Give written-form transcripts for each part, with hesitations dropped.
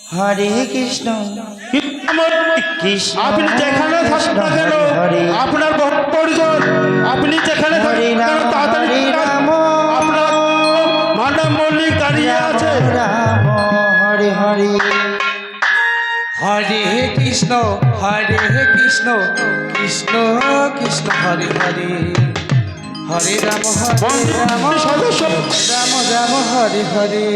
হরে কৃষ্ণ কৃষ্ণ আপনি যেখানে থাকুন না কেন, হরে আপনার পরিজন আপনি যেখানে হরে থাকুন না কেন, রাম তাড়াতাড়ি হরে রাম আপনার মানব মল্লিক দাঁড়িয়ে আছে। রাম হরে হরে হরে কৃষ্ণ কৃষ্ণ কৃষ্ণ হরে হরে হরে রাম সদস্য রাম রাম হরে হরে।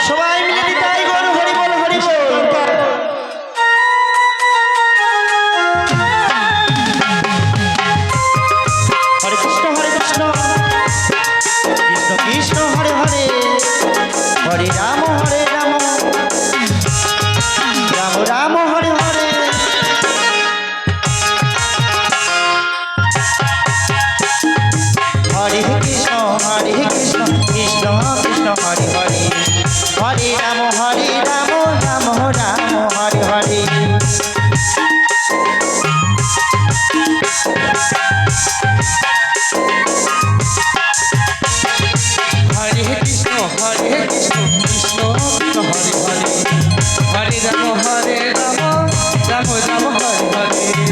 সবাই মিলে নিতাই গৌর হরি বল হরি বল। হরে কৃষ্ণ কৃষ্ণ কৃষ্ণ হরে হরে হরে রাম রাম রাম হরে হরে হরে কৃষ্ণ কৃষ্ণ কৃষ্ণ হরে হরে হরে রাম রাম রাম হরে হরে হরে কৃষ্ণ কৃষ্ণ কৃষ্ণ হরে হরে হরে রাম রাম রাম হরে হরে।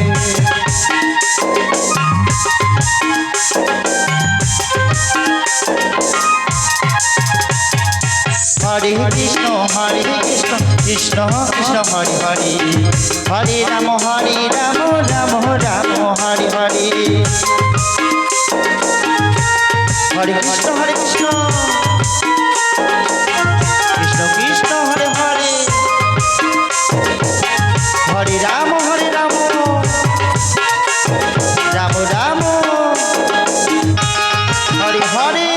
হরে কৃষ্ণ কৃষ্ণ কৃষ্ণ হরে হরে হরে রাম রাম রাম হরে হরে হরে কৃষ্ণ কৃষ্ণ কৃষ্ণ হরে হরে হরে রাম রাম রাম হরে হরে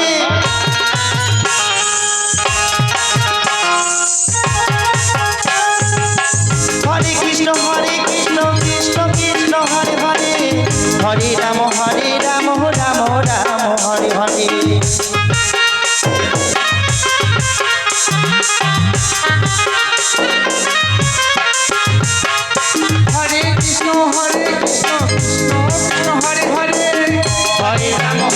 হরে কৃষ্ণ কৃষ্ণ কৃষ্ণ হরে হরে হরে রাম রাম রাম হরে হরে হরে কৃষ্ণ কৃষ্ণ কৃষ্ণ হরে হরে হরে রাম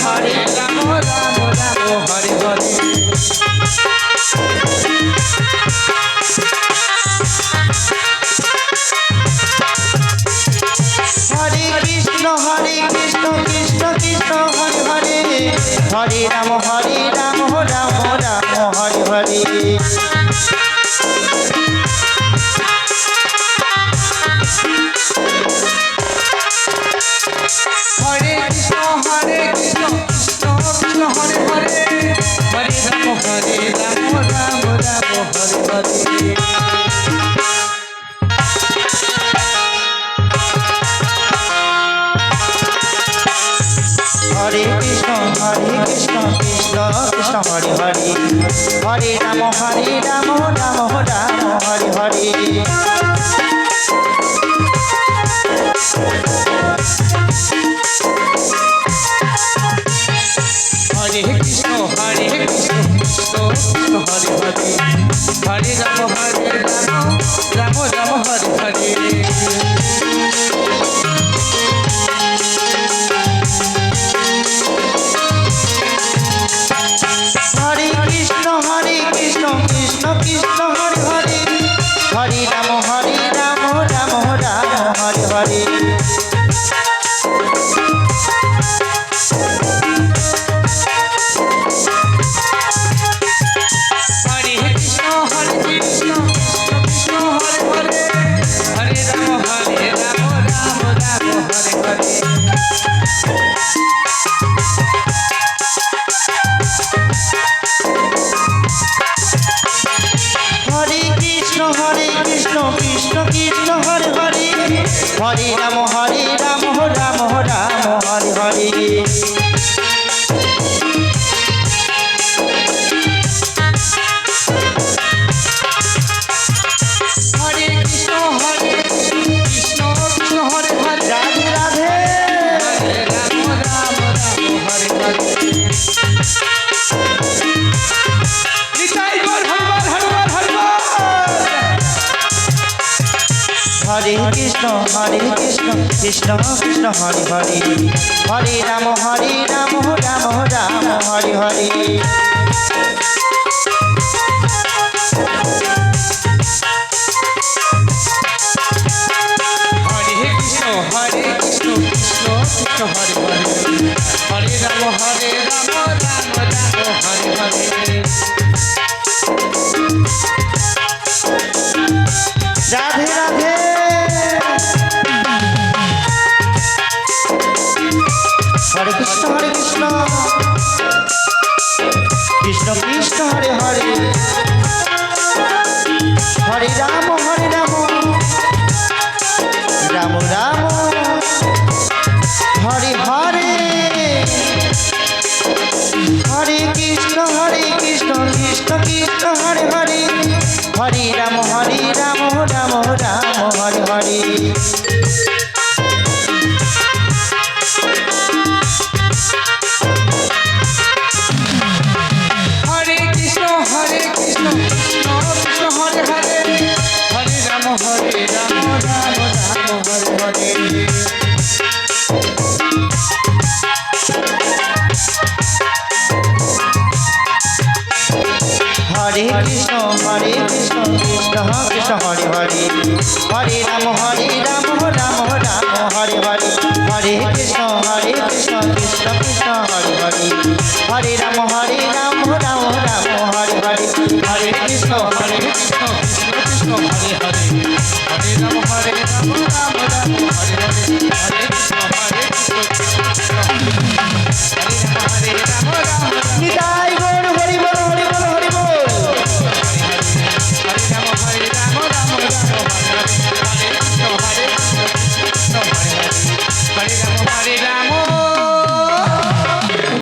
রাম রাম হরে হরে। হরে কৃষ্ণ কৃষ্ণ কৃষ্ণ হরে হরে হরে রাম রাম রাম হরে হরে হরে কৃষ্ণ কৃষ্ণ কৃষ্ণ হরে হরে হরে রাম রাম রাম হরে হরে। হরে কৃষ্ণ কৃষ্ণ কৃষ্ণ হরে হরে হরে রাম রাম রাম হরে হরে হরে কৃষ্ণ কৃষ্ণ কৃষ্ণ হরে হরে হরে রাম রাম রাম হরে হরে। হরে কৃষ্ণ কৃষ্ণ কৃষ্ণ হরে হরে হরে রাম রাম রাম হরে হরে হরে কৃষ্ণ কৃষ্ণ কৃষ্ণ হরে হরে হরে রাম রাম রাম হরে হরে। হরে কৃষ্ণ কৃষ্ণ কৃষ্ণ হরে হরে হরে রাম রাম হরে হরে হরে কৃষ্ণ কৃষ্ণ কৃষ্ণ হরে হরে রাধে রাধে হরে রাম রাম হরে হরে। নিতাই গৌর হরিবল হরিবল হরিবল। হরে কৃষ্ণ কৃষ্ণ কৃষ্ণ হরে হরে হরে রাম রাম রাম হরে হরে রাধে রাধে হরে কৃষ্ণ কৃষ্ণ কৃষ্ণ হরে হরে হরে রাম রাম রাম হরে হরে হরে কৃষ্ণ কৃষ্ণ কৃষ্ণ হরে হরে হরে রাম রাম হরে হরে হরে কৃষ্ণ কৃষ্ণ কৃষ্ণ হরে হরে হরে রাম রাম হরে হরে হরে কৃষ্ণ কৃষ্ণ কৃষ্ণ হরে হরে হরে রাম রাম হরে হরে হরে কৃষ্ণ কৃষ্ণ কৃষ্ণ হরে হরে হরে রাম রাম হরে হরে হরে কৃষ্ণ কৃষ্ণ কৃষ্ণ হরে হরে হরে রাম রাম রাম হরে হরে হরে কৃষ্ণ কৃষ্ণ কৃষ্ণ হরে রাম রাম রাম নিতাই